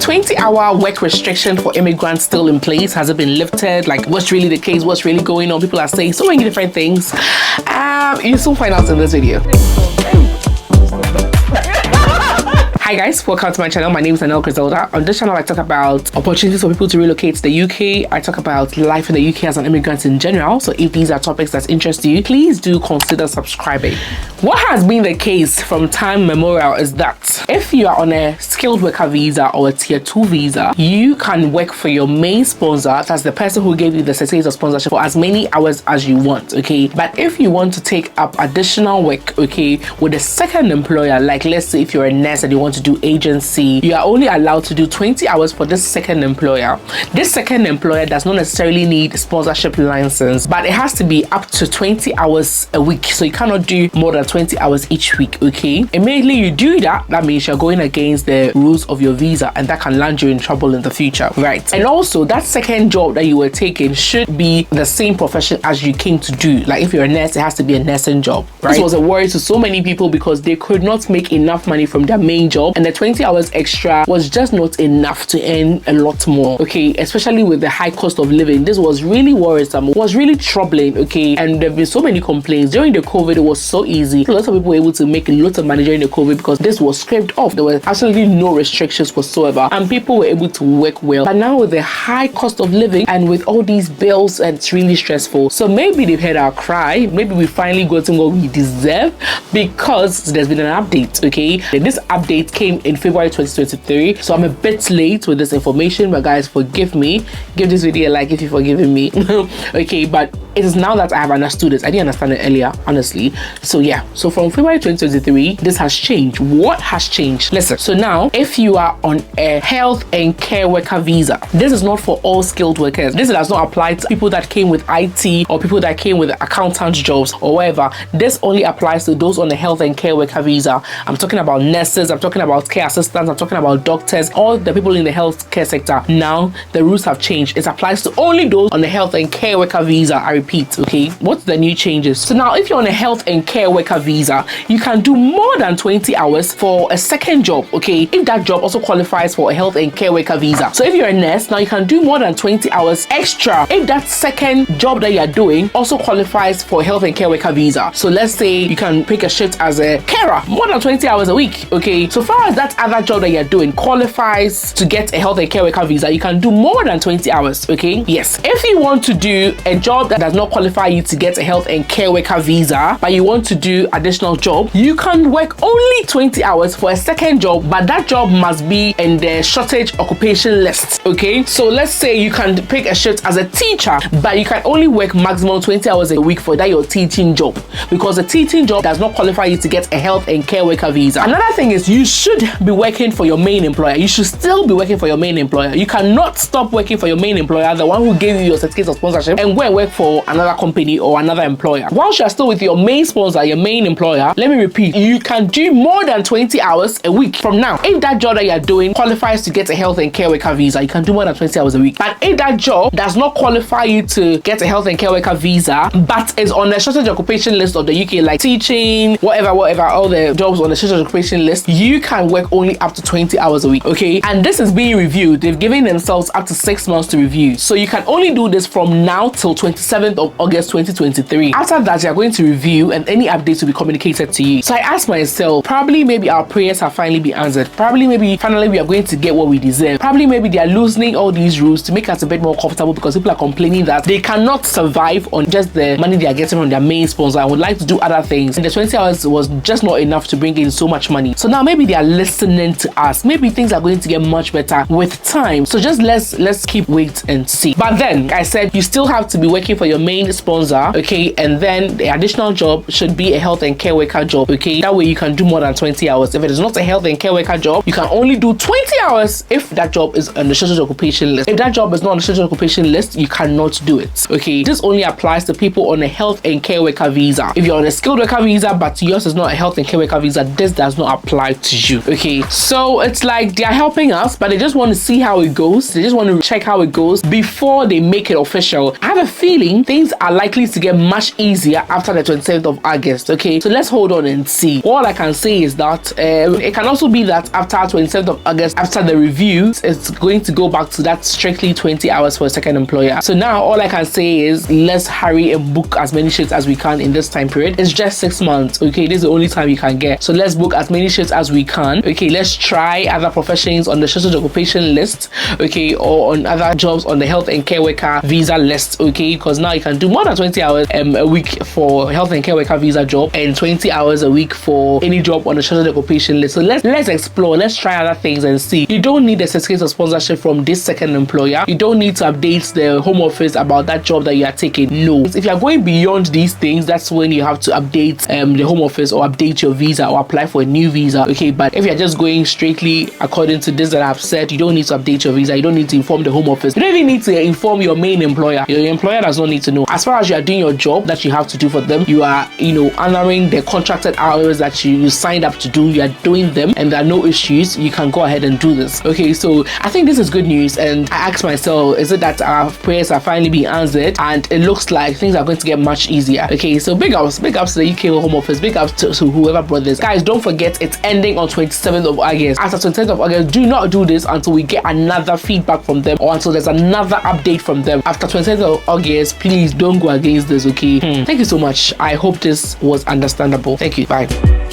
20-hour work restriction for immigrants still in place? Has it been lifted? Like, what's really the case? What's really going on? People are saying so many different things. You soon find out in this video. Hi guys, welcome to my channel. My name is Anel Griselda. On this channel, I talk about opportunities for people to relocate to the UK. I talk about life in the UK as an immigrant in general. So if these are topics that interest you, please do consider subscribing. What has been the case from time memorial is that if you are on a skilled worker visa or a tier 2 visa, you can work for your main sponsor. That's the person who gave you the certificate of sponsorship for as many hours as you want, okay? But if you want to take up additional work, okay, with a second employer, like let's say if you're a nurse and you want to do agency, you are only allowed to do 20 hours for this second employer. This second employer does not necessarily need sponsorship license, but it has to be up to 20 hours a week. So you cannot do more than 20 hours each week, okay? Immediately you do that, that means you're going against the rules of your visa, and that can land you in trouble in the future, right? And also that second job that you were taking should be the same profession as you came to do. Like if you're a nurse, it has to be a nursing job, right? This was a worry to so many people because they could not make enough money from their main job, and the 20 hours extra was just not enough to earn a lot more, okay? Especially with the high cost of living. This was really worrisome, it was really troubling, okay? And there have been so many complaints. During the COVID, it was so easy. Lots of people were able to make a lot of money during the COVID because this was scraped off. There were absolutely no restrictions whatsoever, and people were able to work well. But now with the high cost of living and with all these bills, it's really stressful. So maybe they've heard our cry. Maybe we finally gotten what we deserve because there's been an update, okay? And this update came in February 2023, so I'm a bit late with this information, but guys, forgive me. Give this video a like if you've forgiven me. Okay, but it is now that I have understood it. I didn't understand it earlier, honestly. So yeah, so from February 2023, this has changed. What has changed? Listen, so now if you are on a health and care worker visa, this is not for all skilled workers. This does not apply to people that came with IT or people that came with accountant jobs or whatever. This only applies to those on the health and care worker visa. I'm talking about nurses, I'm talking about care assistants, I'm talking about doctors, all the people in the healthcare sector. Now the rules have changed. It applies to only those on the health and care worker visa. I repeat, okay? What's the new changes? So now if you're on a health and care worker visa, you can do more than 20 hours for a second job, okay? If that job also qualifies for a health and care worker visa. So if you're a nurse, now you can do more than 20 hours extra if that second job that you're doing also qualifies for a health and care worker visa. So let's say you can pick a shift as a carer, more than 20 hours a week, okay? So far as that other job that you're doing qualifies to get a health and care worker visa, you can do more than 20 hours, okay? Yes. If you want to do a job that does not qualify you to get a health and care worker visa, but you want to do additional job, you can work only 20 hours for a second job, but that job must be in the shortage occupation list, okay? So let's say you can pick a shift as a teacher, but you can only work maximum 20 hours a week for that your teaching job, because the teaching job does not qualify you to get a health and care worker visa. Another thing is you should be working for your main employer. You should still be working for your main employer. You cannot stop working for your main employer, the one who gave you your certificate of sponsorship, and go and work for another company or another employer. Once you're still with your main sponsor, your main employer, let me repeat, you can do more than 20 hours a week from now. If that job that you're doing qualifies to get a health and care worker visa, you can do more than 20 hours a week. But if that job does not qualify you to get a health and care worker visa, but is on the shortage occupation list of the UK, like teaching, whatever, all the jobs on the shortage occupation list, you can work only up to 20 hours a week, okay? And this is being reviewed. They've given themselves up to 6 months to review. So you can only do this from now till 27th of August 2023. After that, you're going to review and any updates will be communicated to you. So I asked myself, probably maybe our prayers have finally been answered. Probably maybe finally we are going to get what we deserve. Probably maybe they are loosening all these rules to make us a bit more comfortable, because people are complaining that they cannot survive on just the money they are getting from their main sponsor and would like to do other things. And the 20 hours was just not enough to bring in so much money. So now maybe they are listening to us. Maybe things are going to get much better with time. So just let's keep wait and see. But then I said you still have to be working for your main sponsor, okay? And then the additional job should be a health and care worker job, okay? That way you can do more than 20 hours. If it is not a health and care worker job, you can only do 20 hours if that job is on the shortage occupation list. If that job is not on the shortage occupation list, you cannot do it, okay? This only applies to people on a health and care worker visa. If you're on a skilled worker visa but yours is not a health and care worker visa, this does not apply to you, okay? So it's like they are helping us, but they just want to see how it goes. They just want to check how it goes before they make it official. I have a feeling things are likely to get much easier after the 27th of August. Okay, so let's hold on and see. All I can say is that it can also be that after 27th of August, after the review, it's going to go back to that strictly 20 hours for a second employer. So now all I can say is let's hurry and book as many shifts as we can in this time period. It's just 6 months. Okay, this is the only time you can get. So let's book as many shifts as we can. Okay, let's try other professions on the social occupation list. Okay, or on other jobs on the health and care worker visa list. Okay, because now you can do more than 20 hours a week for health and care worker visa job and 20 hours a week for any job on the social occupation list. So let's explore, let's try other things and see. You don't need a certificate of sponsorship from this second employer. You don't need to update the home office about that job that you are taking. No, if you are going beyond these things, that's when you have to update the home office or update your visa or apply for a new visa. Okay, but if you're just going straightly according to this that I've said, you don't need to update your visa. You don't need to inform the home office. You don't even need to inform your main employer. Your employer does not need to know. As far as you are doing your job that you have to do for them, you are, honoring the contracted hours that you signed up to do. You are doing them and there are no issues. You can go ahead and do this. Okay, so I think this is good news, and I asked myself, is it that our prayers are finally being answered? And it looks like things are going to get much easier. Okay, so big ups to the UK Home Office, big ups to whoever brought this. Guys, don't forget it's ending on 27th of August. After 27th of August, do not do this until we get another feedback from them or until there's another update from them. After 27th of August, please don't go against this. Okay, thank you so much. I hope this was understandable. Thank you. Bye.